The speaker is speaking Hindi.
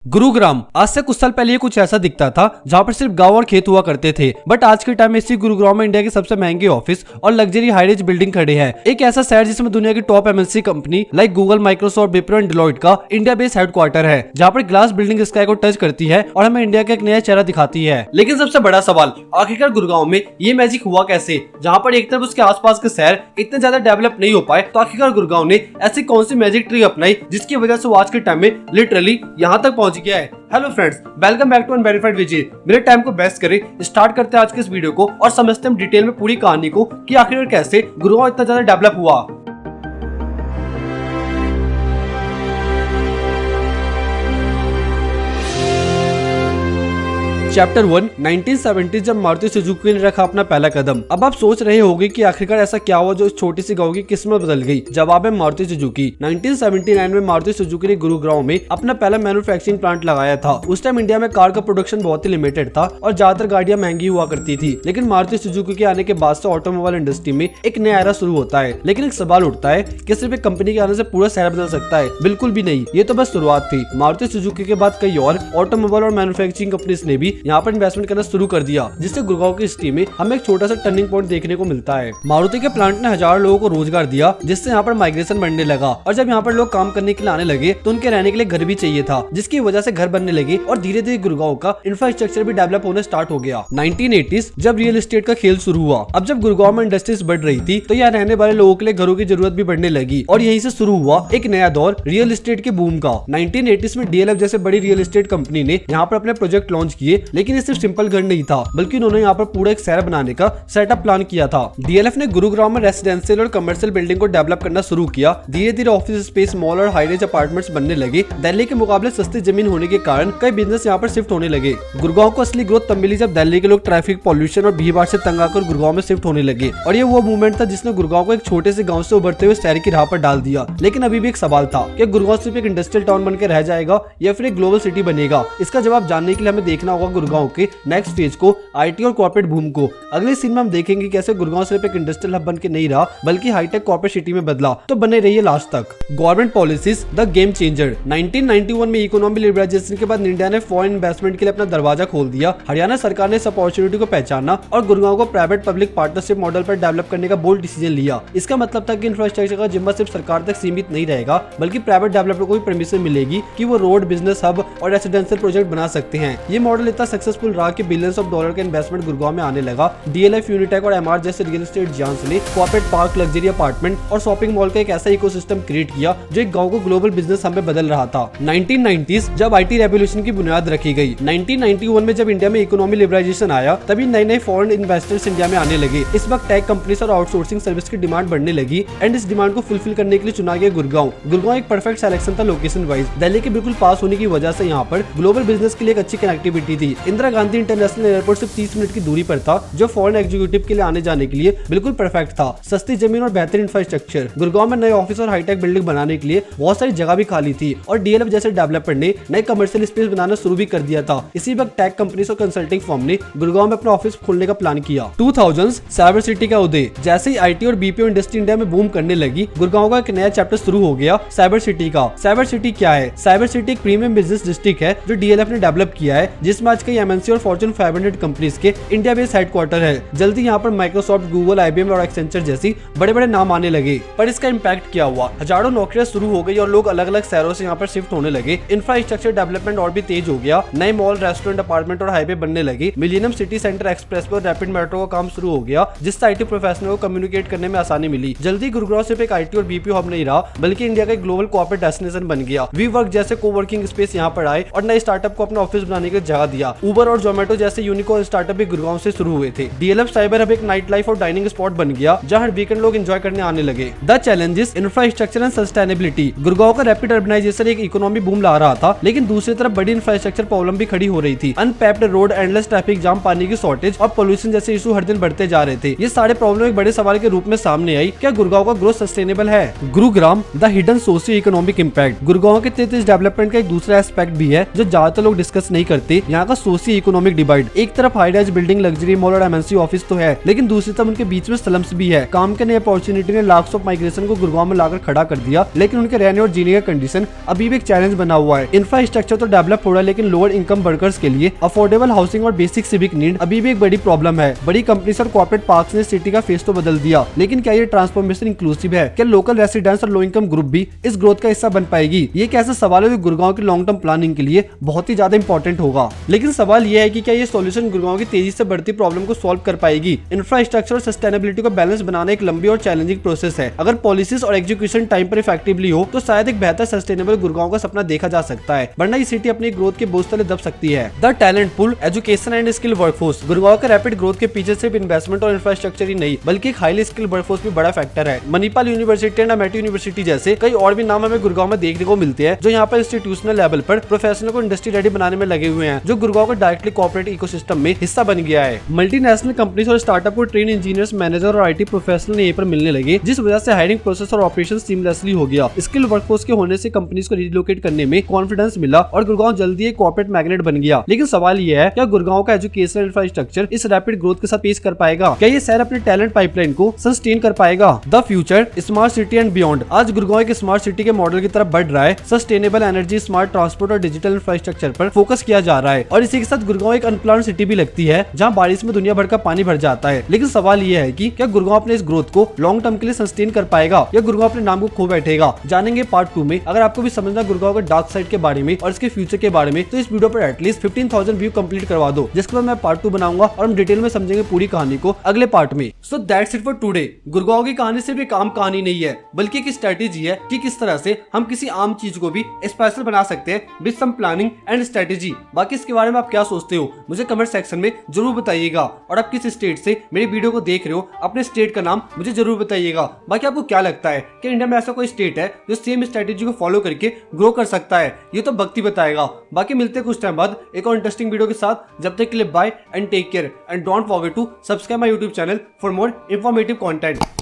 गुरुग्राम आज से कुछ साल पहले ये कुछ ऐसा दिखता था जहाँ पर सिर्फ गांव और खेत हुआ करते थे, बट आज के टाइम में इसी गुरुग्राम में इंडिया के सबसे महंगे ऑफिस और लग्जरी हाईरेज बिल्डिंग खड़े हैं। एक ऐसा शहर जिसमें दुनिया की top MNC company like Google, Microsoft, Wipro and Deloitte का इंडिया बेस्ड हेडक्वार्टर है, जहाँ पर ग्लास बिल्डिंग स्काई को टच करती है और हमें इंडिया का एक नया चेहरा दिखाती है। लेकिन सबसे बड़ा सवाल, आखिरकार गुरुग्राम में ये मैजिक हुआ कैसे? जहाँ पर एक तरफ उसके आसपास के शहर इतने ज्यादा डेवलप नहीं हो पाए, तो आखिरकार गुरुग्राम ने ऐसी कौन सी मैजिक ट्रिक अपनाई जिसकी वजह से वो आज के टाइम में लिटरली यहाँ तक पहुंच गया है। Hello friends, welcome back to unverified Vijay. मेरे टाइम को बेस्ट करें, स्टार्ट करते हैं आज के इस वीडियो को और समझते हैं डिटेल में पूरी कहानी को कि आखिर कैसे गुरुग्राम इतना ज्यादा डेवलप हुआ। चैप्टर 1 1970 जब मारुति सुजुकी ने रखा अपना पहला कदम। अब आप सोच रहे होंगे कि आखिरकार ऐसा क्या हुआ जो इस छोटी सी गांव की किस्मत बदल गई। जवाब है मारुति सुजुकी। 1979 में मारुति सुजुकी ने गुरुग्राम में अपना पहला मैन्युफैक्चरिंग प्लांट लगाया था। उस टाइम इंडिया में कार का प्रोडक्शन बहुत ही लिमिटेड था और ज्यादातर गाड़ियां महंगी हुआ करती थी। लेकिन मारुति सुजुकी के आने के बाद से ऑटोमोबाइल इंडस्ट्री में एक नया एरा शुरू होता है। लेकिन एक सवाल उठता है कि सिर्फ एक कंपनी के आने से पूरा शहर बदल सकता है? बिल्कुल भी नहीं, ये तो बस शुरुआत थी। मारुति सुजुकी के बाद कई और ऑटोमोबाइल और मैन्युफैक्चरिंग कंपनीज ने भी यहाँ पर इन्वेस्टमेंट करना शुरू कर दिया, जिससे गुरुग्राम की हिस्ट्री में हमें एक छोटा सा टर्निंग पॉइंट देखने को मिलता है। मारुति के प्लांट ने हजारों लोगों को रोजगार दिया, जिससे यहाँ पर माइग्रेशन बढ़ने लगा। और जब यहाँ पर लोग काम करने के लिए आने लगे तो उनके रहने के लिए घर भी चाहिए था, जिसकी वजह से घर बनने लगे और धीरे धीरे गुरुग्राम का इंफ्रास्ट्रक्चर भी डेवलप होने स्टार्ट हो गया। 1980s जब रियल एस्टेट का खेल शुरू हुआ। अब जब गुरुग्राम में इंडस्ट्रीज बढ़ रही थी तो यहाँ रहने वाले लोगों के लिए घरों की जरूरत भी बढ़ने लगी और यहीं से शुरू हुआ एक नया दौर रियल एस्टेट के बूम का। 1980s में डीएलएफ जैसे बड़ी रियल एस्टेट कंपनी ने यहाँ पर अपने प्रोजेक्ट लॉन्च किए, लेकिन ये सिर्फ सिंपल घर नहीं था, बल्कि उन्होंने यहाँ पर पूरा एक शहर बनाने का सेटअप प्लान किया था। डीएलएफ ने गुरुग्राम में रेसिडेंशियल और कमर्शियल बिल्डिंग को डेवलप करना शुरू किया। धीरे धीरे ऑफिस स्पेस, मॉल और हाईरेज अपार्टमेंट्स बनने लगे। दिल्ली के मुकाबले सस्ती जमीन होने के कारण कई बिजनेस यहाँ पर शिफ्ट होने लगे। गुरुग्राम को असली ग्रोथ तब मिली जब दिल्ली के लोग ट्रैफिक, पॉल्यूशन और भीड़ से तंग आकर गुरुग्राम में शिफ्ट होने लगे। और ये वो मूवमेंट था जिसने गुरुग्राम को एक छोटे से गाँव से उभरते हुए शहर की राह पर डाल दिया। लेकिन अभी भी एक सवाल था कि गुरुग्राम सिर्फ एक इंडस्ट्रियल टाउन बनकर रह जाएगा या फिर एक ग्लोबल सिटी बनेगा। इसका जवाब जानने के लिए हमें देखना होगा गुरुग्राम के नेक्स्ट फेज को, आईटी और कॉर्पोरेट बूम को। अगले सीन में हम देखेंगे कैसे गुरुग्राम सिर्फ एक इंडस्ट्रियल हब बनके नहीं रहा, बल्कि हाईटेक कॉर्पोरेट सिटी में बदला। तो बने रहिए लास्ट तक। Government policies the game changer. 1991 में इकोनॉमी लिबरलाइजेशन के बाद इंडिया ने फॉरेन इन्वेस्टमेंट के लिए अपना दरवाजा खोल दिया। हरियाणा सरकार ने इस अपॉर्चुनिटी को पहचाना और गुरुग्राम को प्राइवेट पब्लिक पार्टनरशिप मॉडल पर डेवलप करने का बोल्ड डिसीजन लिया। इसका मतलब था कि इंफ्रास्ट्रक्चर का जिम्मा सिर्फ सरकार तक सीमित नहीं रहेगा, बल्कि प्राइवेट डेवलपर को भी परमिशन मिलेगी कि वो रोड, बिजनेस हब और रेसिडेंशियल प्रोजेक्ट बना सकते हैं। ये मॉडल इतना सक्सेसफुल रहा कि बिलियंस ऑफ डॉलर का इन्वेस्टमेंट गुरुग्राम में आने लगा। डीएलएफ, यूनिटेक और एमआर जैसे रियल एस्टेट जायंट्स ने कॉर्पोरेट पार्क, लग्जरी अपार्टमेंट और शॉपिंग मॉल का एक ऐसा इकोसिस्टम क्रिएट किया जो एक गांव को ग्लोबल बिजनेस हब में बदल रहा था। 1990s जब आईटी रेवोल्यूशन की बुनियाद रखी गई। 1991 में जब इंडिया में इकोनॉमी लिबरलाइजेशन आया, तभी नए नए फॉरेन इन्वेस्टर्स इंडिया में आने लगे। इस वक्त टेक कंपनीज और आउटसोर्सिंग सर्विस की डिमांड बढ़ने लगी एंड इस डिमांड को फुलफिल करने के लिए चुना गया गुरुग्राम। गुरुग्राम एक परफेक्ट सिलेक्शन था लोकेशन वाइज। दिल्ली के बिल्कुल पास होने की वजह से यहाँ पर ग्लोबल बिजनेस के लिए एक अच्छी कनेक्टिविटी थी। इंदिरा गांधी इंटरनेशनल एयरपोर्ट सिर्फ 30 मिनट की दूरी पर था, जो फॉरेन एग्जीक्यूटिव के लिए आने जाने के लिए बिल्कुल परफेक्ट था। सस्ती जमीन और बेहतर इंफ्रास्ट्रक्चर। गुरुग्राम में नए ऑफिस और हाईटेक बिल्डिंग बनाने के लिए बहुत सारी जगह भी खाली थी और डीएलएफ जैसे डेवलपर ने नए कमर्शियल स्पेस बनाना शुरू भी कर दिया था। इसी वक्त टेक कंपनीज और कंसल्टिंग फर्म ने गुरुग्राम में अपना ऑफिस खोलने का प्लान किया। 2000s साइबर सिटी का उदय। जैसे ही आईटी और बीपीओ इंडस्ट्री इंडिया में बूम करने लगी, गुरुग्राम का एक नया चैप्टर शुरू हो गया, साइबर सिटी का। साइबर सिटी क्या है? साइबर सिटी एक प्रीमियम बिजनेस डिस्ट्रिक्ट है जो डीएलएफ ने डेवलप किया है, जिसमें आज कई एमएनसी और फॉर्च्यून 500 कंपनीज के इंडिया बेस्ड हेडक्वार्टर है। जल्दी यहाँ पर माइक्रोसॉफ्ट, गूगल, आईबीएम और एक्सेंचर जैसी बड़े बड़े नाम आने लगे। पर इसका इम्पैक्ट क्या हुआ? हजारों नौकरियां शुरू हो गई और लोग अलग अलग शहरों से यहाँ पर शिफ्ट होने लगे। इंफ्रास्ट्रक्चर डेवलपमेंट और भी तेज हो गया। नए मॉल, रेस्टोरेंट, अपार्टमेंट और हाईवे बनने लगे। मिलेनियम सिटी सेंटर एक्सप्रेस और रैपिड मेट्रो का काम शुरू हो गया, जिससे आईटी प्रोफेशनल को कम्युनिकेट करने में आसानी मिली। जल्दी गुरुग्राम सिर्फ एक आईटी और बीपीओ हब नहीं रहा, बल्कि इंडिया का एक ग्लोबल कॉर्पोरेट डेस्टिनेशन बन गया। वी वर्क जैसे कोवर्किंग स्पेस यहाँ पर आए और नए स्टार्टअप को अपना ऑफिस बनाने की जगह दिया। उबर और जोमेटो जैसे यूनिकॉर्न स्टार्टअप भी गुरुग्राम से शुरू हुए थे। डीएलएफ साइबर हब एक नाइट लाइफ और डाइनिंग स्पॉट बन गया, जहाँ हर वीकेंड लोग एंजॉय करने आने लगे। The challenges, infrastructure and sustainability. Gurugram का रैपिड अर्बनाइजेशन एक इकोनॉमी बूम ला रहा था, लेकिन दूसरी तरफ बड़ी इंफ्रास्ट्रक्चर प्रॉब्लम भी खड़ी हो रही थी। अनपैप्ड रोड, एंडलेस ट्रैफिक जाम, पानी की शॉर्टेज और पोल्यूशन जैसे इशू हर दिन बढ़ते जा रहे थे। ये सारे प्रॉब्लम एक बड़े सवाल के रूप में सामने आई, क्या गुरुग्राम का ग्रोथ सस्टेनेबल है? Gurugram the hidden socio economic impact. Gurugram के तेज डेवलपमेंट का एक दूसरा एस्पेक्ट भी है जो ज्यादातर लोग डिस्कस नहीं करते। यहाँ का सोशियो इकोनॉमिक डिवाइड। एक तरफ high rise building, luxury mall और एमएनसी ऑफिस तो है, लेकिन दूसरी तरफ उनके बीच में स्लम्स भी है। काम के नए अपॉर्चुनिटी ने लाख्स ऑफ माइग्रेशन को गुड़गांव में लाकर खड़ा कर दिया, लेकिन उनके रहने और जीने का कंडीशन अभी भी एक चैलेंज बना हुआ है। इंफ्रास्ट्रक्चर तो डेवलप हो रहा है, लेकिन लोअर इनकम वर्कर्स के लिए अफोर्डेबल हाउसिंग और बेसिक सिविक नीड अभी भी एक बड़ी प्रॉब्लम है। बड़ी कंपनीज और कॉर्पोरेट पार्क्स ने सिटी का फेस तो बदल दिया, लेकिन क्या ये ट्रांसफॉर्मेशन इंक्लूसिव है? क्या लोकल रेसिडेंट्स और लो इनकम ग्रुप भी इस ग्रोथ का हिस्सा बन पाएगी? ये एक ऐसा सवाल है जो गुड़गांव की लॉन्ग टर्म प्लानिंग के लिए बहुत ही ज्यादा इंपॉर्टेंट होगा। लेकिन सवाल यह है कि क्या ये सॉल्यूशन गुड़गांव की तेजी से बढ़ती प्रॉब्लम को सॉल्व कर पाएगी? इंफ्रास्ट्रक्चर और सस्टेनेबिलिटी को बैलेंस बनाना एक लंबी और चैलेंजिंग प्रोसेस है। अगर पॉलिसीज और एग्जीक्यूशन टाइम पर इफेक्टिवली हो तो शायद एक बेहतर सस्टेनेबल गुड़गांव का सपना देखा जा सकता है, वरना ये सिटी अपनी ग्रोथ के बोझ तले दब सकती है। The talent pool, education and skill workforce. Gurgaon के रैपिड ग्रोथ के पीछे सिर्फ इन्वेस्टमेंट और इंफ्रास्ट्रक्चर ही नहीं, बल्कि एक हाईली स्किल वर्कफोर्स भी बड़ा फैक्टर है। Manipal university and Amethi university जैसे कई और भी नाम हमें गुड़गांव में देखने को मिलते हैं, जो यहाँ पर इंस्टीट्यूशनल लेवल पर प्रोफेशनल को इंडस्ट्री रेडी बनाने में लगे हुए हैं, जो गुड़गांव को डायरेक्टली कॉर्पोरेट इकोसिस्टम में हिस्सा बन गया है। मल्टीनेशनल कंपनीज और स्टार्टअप को ट्रेन इंजीनियर्स, मैनेजर और आईटी प्रोफेशनल यहीं पर मिलने लगे, जिस वजह से हायरिंग प्रोसेस और ऑपरेशन सीमलेसली हो गया। स्किल वर्कफोर्स के होने से कंपनीज को रिलोकेट करने में कॉन्फिडेंस मिला और गुड़गांव जल्दी एक कॉर्पोरेट मैग्नेट बन गया। लेकिन सवाल यह है, क्या गुड़गांव का एजुकेशन इंफ्रास्ट्रक्चर इस रैपिड ग्रोथ के साथ पेश कर पाएगा? क्या ये शहर अपने टैलेंट पाइपलाइन को सस्टेन कर पाएगा? The future, smart city and beyond. आज गुड़गांव एक स्मार्ट सिटी के मॉडल की तरफ बढ़ रहा है। सस्टेनेबल एनर्जी, स्मार्ट ट्रांसपोर्ट और डिजिटल इंफ्रास्ट्रक्चर पर फोकस किया जा रहा है, और इसी के साथ गुड़गांव एक अनप्लान्ड सिटी भी लगती है, जहां बारिश में दुनिया भर का पानी भर जाता है। लेकिन सवाल यह है कि क्या गुड़गांव अपने इस ग्रोथ को लॉन्ग टर्म के लिए सस्टेन कर पाएगा या गुड़गांव अपने नाम को खो बैठेगा? जानेंगे पार्ट 2 में। अगर आपको भी समझना गुड़गांव के डार्क साइड के बारे में और इसके फ्यूचर के बारे में, तो इस वीडियो पर एटलीस्ट 15,000 व्यू कंप्लीट करवा दो, जिसके बाद मैं पार्ट 2 बनाऊंगा और हम डिटेल में समझेंगे पूरी कहानी को अगले पार्ट में। So that's it for today. Gurgaon की कहानी सिर्फ एक आम कहानी नहीं है, बल्कि एक स्ट्रेटेजी है कि किस तरह से हम किसी आम चीज को भी स्पेशल बना सकते हैं with some planning and strategy. बाकी इसके बारे में आप क्या सोचते हो मुझे कमेंट सेक्शन में जरूर बताइएगा, और आप किस स्टेट से मेरी वीडियो को देख रहे हो अपने स्टेट का नाम मुझे जरूर बताइएगा। बाकी आपको क्या लगता है कि इंडिया में ऐसा कोई स्टेट है जो सेम स्ट्रेटेजी को फॉलो करके ग्रो कर सकता है? ये तो वक्त ही बताएगा। बाकी मिलते हैं कुछ टाइम बाद एक और इंटरेस्टिंग वीडियो के साथ। जब तक के लिए bye and take care, and don't forget to subscribe my YouTube channel for more informative content.